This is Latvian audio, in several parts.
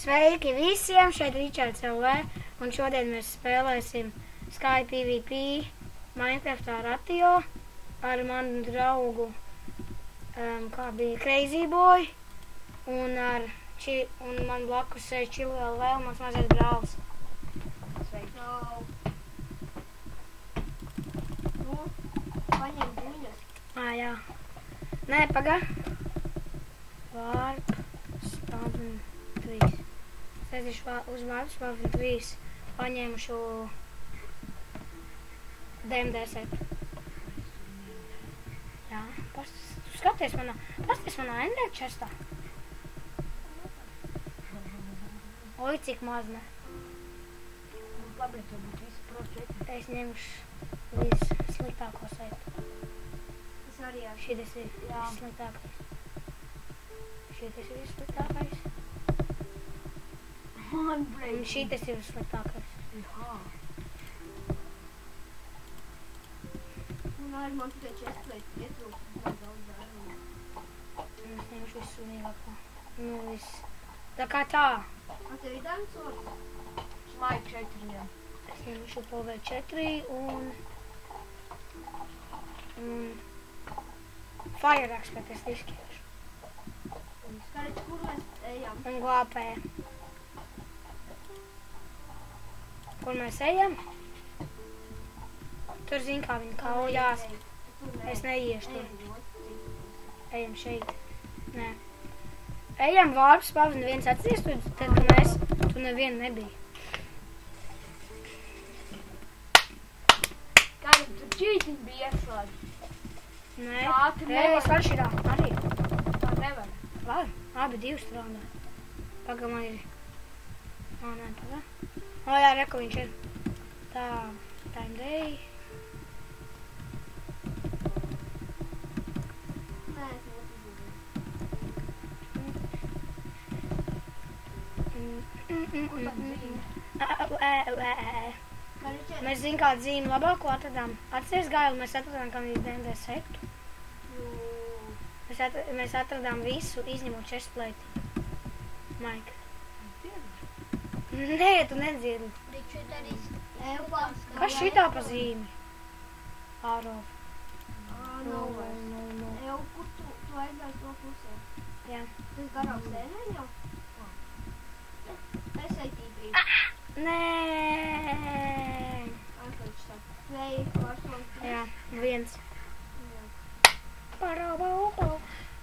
Sveiki visiem, šeit Ričards LV, un šodien mēs spēlēsim Sky PvP Minecraftā ar Atio, ar manu draugu, kā bija Crazy Boy, un man blakus sēž Čilu LV, un mans mazais brālis. Sveiki. Nu, paņem buļas. Jā. Nē, paga. Warp, spawn 3. Sēdīšu uz Warp, spawn 3. Paņemšu DMD setu. Jā, skaties manā ender chestā. Oi, cik maz ne. Labi, tu būtu visu pro 4. Es ņemšu vissliktāko setu. Es arī ar Šitas ir vissliktākais. Šitas ir vissliktākais. Un šitas ir vissliktākais. Un arī man tikai chestplate ietrūkst daudz vērums. Es ņemšu visu lielāko. Nu, viss. Tā kā tā. A tev ir diamond swords? Smite 4. Es ņemšu PV 4 un Fire Axe, bet es riskēšu. Skaidrs, kur mēs ejam? Un glāpē. Kur mēs ejam? Tur zin, kā viņi kaujās. Es neiešu tur. Ejam šeit. Nē. Ejam Warp, spawn 1 atcies, tad, kad mēs tu nevienu nebija. Skaidrs, tu cheating bija ieslēdz. Nē, Tā, tu nevari. es varu šitā arī. Tā nevar. Var, abi divi strādā. Paga man ir. Nē, paga. Jā, reku viņš ir. Tā, time day. Nē, es nesadzirdēju. Mēs zinām, kādu zīmi labāko atradām. Atceries Gailu, mēs atradām, kam ir DMD sektu. Mēs atradām visu, izņemot chestplate. Mike. Nē, tu nedzirdi. Ričard arī Eupāns. Kas šitā pa zīmi? Ārov. No. Jau, kur tu aizgāji to pusē? Jā. Tas garāks ēnēm jau? Es aitīpīju. Nē. Aizgājuši tā. Vei, pārstāv. Jā, 1. Parau.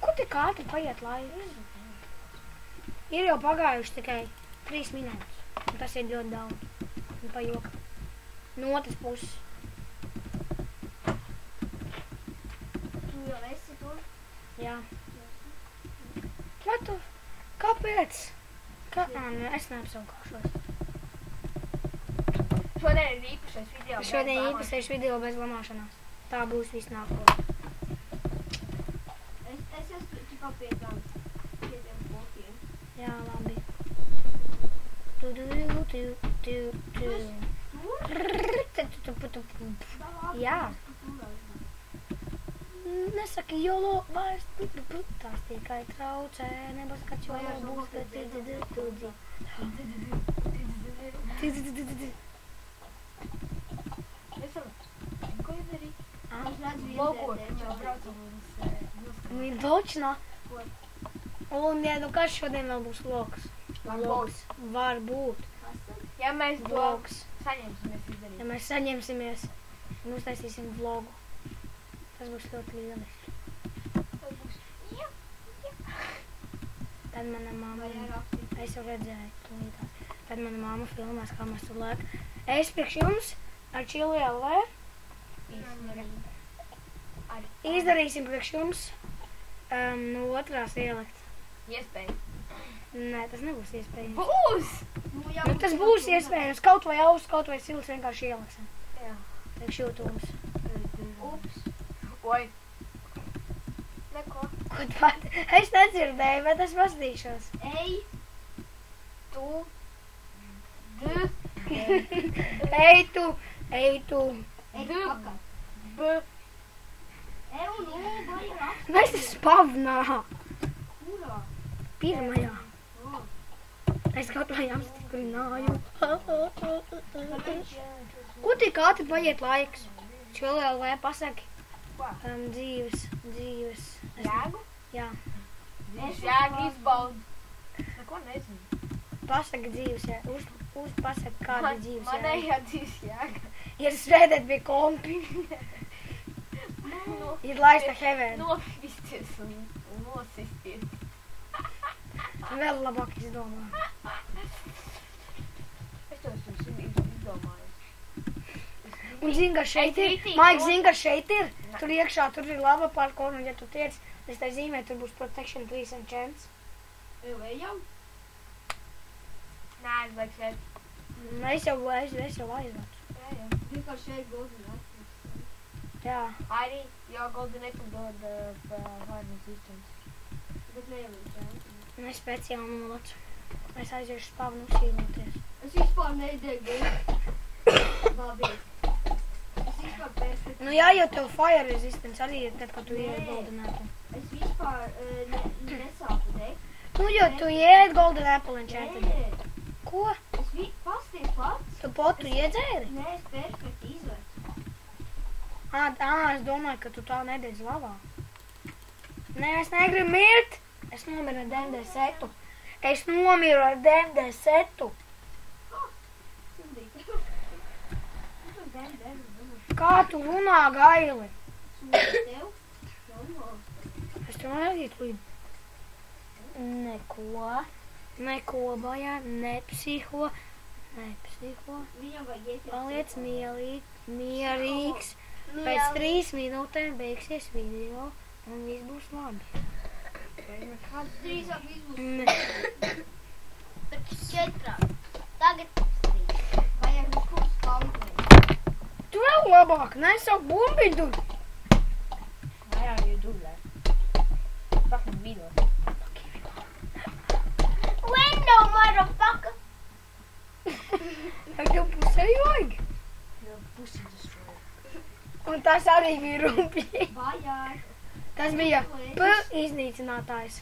Kur tik ātri paiet laiks? Ir jau pagājuši tikai 3 minūtes. Un tas ir ļoti daudz. Un pa joka. No otras puses. Tu jau esi tur? Jā. Vai tu? Kāpēc? Es neapsaukāšos. Šodien ir īpašais video. Šodien īpašais video bez lamāšanās. Tā būs viss nākotnē. Es esmu tikā pie tiem blokiem. Jā, labi. Jā. Nesaki jolo vairs. Tās tikai traucē. Nebaskat jolo būs. Ko jūs darīt? Es redzu Lokot. vienu Точно. Un, ja, kas šodien vēl būs vlogs? Var būt. Ja mēs to Vlogs. saņemsimies izdarīt. Ja mēs saņemsimies un uztaisīsim vlogu. Tas būs ļoti lieliski. Tad mana mamma, es jau redzēju tūlītās, tad mana mamma filmās, kā mēs tur liek. Es priekš jums ar Čilu LV izdarīsim priekš jums no otrās ielikt. Iespēja. Nē, tas nebūs iespējams. Būs! Nu, tas būs iespējams. Kaut vai aust, kaut vai silts vienkārši ieliksim. Jā. Priekš jūtums. Ups. Oi. Neko. Ko tu pat? Es nedzirdēju, bet es pastīšos. Ej. Tu. D. Ej tu. Ej, D. paka. B. Eju, nu, baigā. Mēs spavnā. Kurā? Pirmajā. O. Es kaut vai apstiprināju. Ko tik ātri paiet laiks? Čolēl vai pasaki? Dzīves. Jēgu? Jā. Es jēgu izbaudu. Neko nezinu. Pasaki dzīves, jā. Pasaki kāda dzīves, jā. Manējā dzīves jēga. Ir sēdēt pie kompi. Ir laista heaven. Nokristies un nosisties. Vēl labāk izdomā. Es to esmu izdomājis. Un zini, ka šeit ir, Maik, zini, ka šeit ir, tur iekšā, tur ir lava parkour, un ja tu tiec, es tai zīmē, tur būs protection 3 and chance. Ejam? Nē, es vajag šeit. Es jau aizvācu. Vienkārši šeit golden apple. Jā. Arī, jo Golden Apple dod hard resistance. Bet neievienčēju. Un es speciāli nolacu. Es aiziešu spāvu nosīmoties. Es vispār neidegu. Labi. Es vispār perfekti. Nu jā, jo tev fire resistance arī ir te, ka tu iet golden apple. Es vispār nesāku degt. Nu, jo tu iet golden apple enchanted. Nē, Ko? es pasties pats. Tu potu iedzēri? Nē, es perfekti izvecu. Es domāju, ka tu tā nedēļ lavā. Nē, es negribu mirt. Es nomiru ar DMD setu. Es nomiru ar DMD setu. Sundīt. Kā tu runā, Gaili? Sundīt tev. Normāli. Es tev nerītu līdzi. Neko bajā, nepsiho. Viņam vajag iet. Paliec mierīgs. Pēc 3 minūtēm beigsies video un viss būs labi. Kāds drīzāk viss būs. Pēc 4. Tagad 3. Vajag uz kursu kalkulēt. Tu vēl labāk, nesauk bumbiņu tur. Why are you doing that? Fucking video. Window, motherfucker! Tev tev pusēji vajag. Your pussy destroyer. Un tas arī bija rumpīgi. Vajag. Tas bija iznīcinātājs.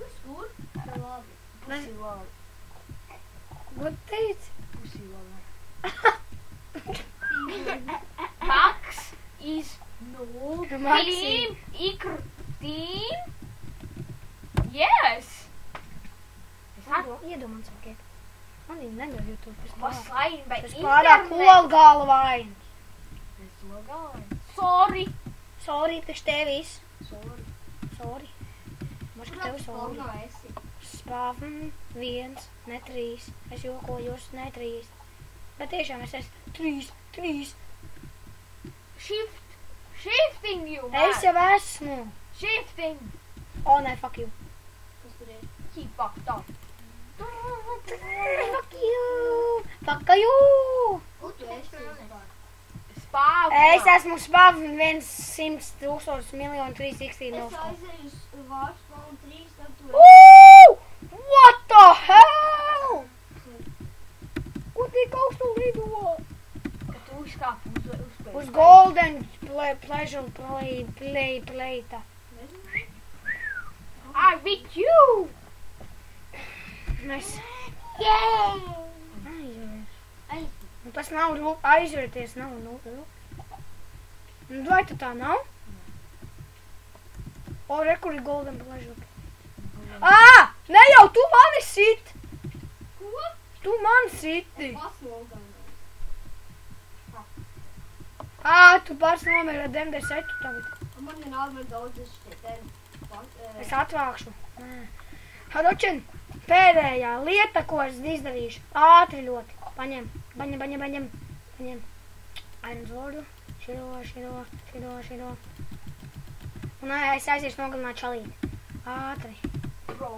Uz kur? Labi. Pussy wall. Ko teici? Pussy wall. Max is no Max team. Ikr team. Yes. Iedomāts, ok. Man viņa nedod YouTube. Paslain by Tas pārāk olgalvains. Sorry. Sorry, priekš tevis. Sorry. Maš, ka tev sorry. Spalnā esi. Spāvn 1, ne 3. Es jokojos, ne 3. Bet tiešām es esmu 3. Shifting you, man. Es jau esmu. Shifting. O, nē, fuck you. Kas tur ir? He fucked up. Fuck you. Fuck you. Kur tu esi vispār? Spāv. Es esmu Spāvn 100,000,000,360 Es milstu. aizēju uz vārds spalnu 3, tad tu esi. What the hell? Ko tik augstu lido? Tu uzkāp uz Uz golden pleasure play-ta. Nezinu. I with you. Mēs Yay! aizvērs. Un tas nav aizvērties, nav Nu, vai tu tā nav? O, re, kur ir golden pleasure. Ne jau, tu mani sit! Ko? Tu mani siti! Paslogam. Tu pārs nomēri ar DMD setu tagad. Man vienalga daudzas šitie Es atvākšu. Hadočin, pēdējā lieta, ko es izdarīšu. Ātri ļoti. Paņem. Iron Swordu. Šito. Un es aiziešu nogalināt čalīti. Ātri. Pro.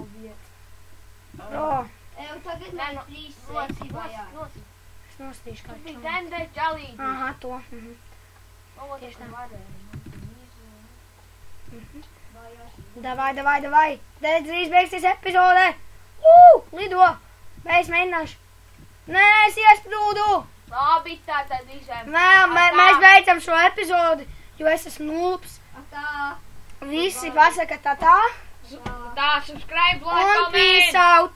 Eju tagad man 3 seksi vajag. Es nostīšu kā čalīti. Tendē ģalīgi. Aha, to. Tieši tā. Davai. Drīz beigsies epizode. Lido. Es mēģināšu. Nē, es iesprūdu. Labi, tātad izēm. Mēs beidzam šo epizodi, jo es esmu nūps. Tā. Visi pasaka tā. Tā, subscribe, like, Un comment. peace out.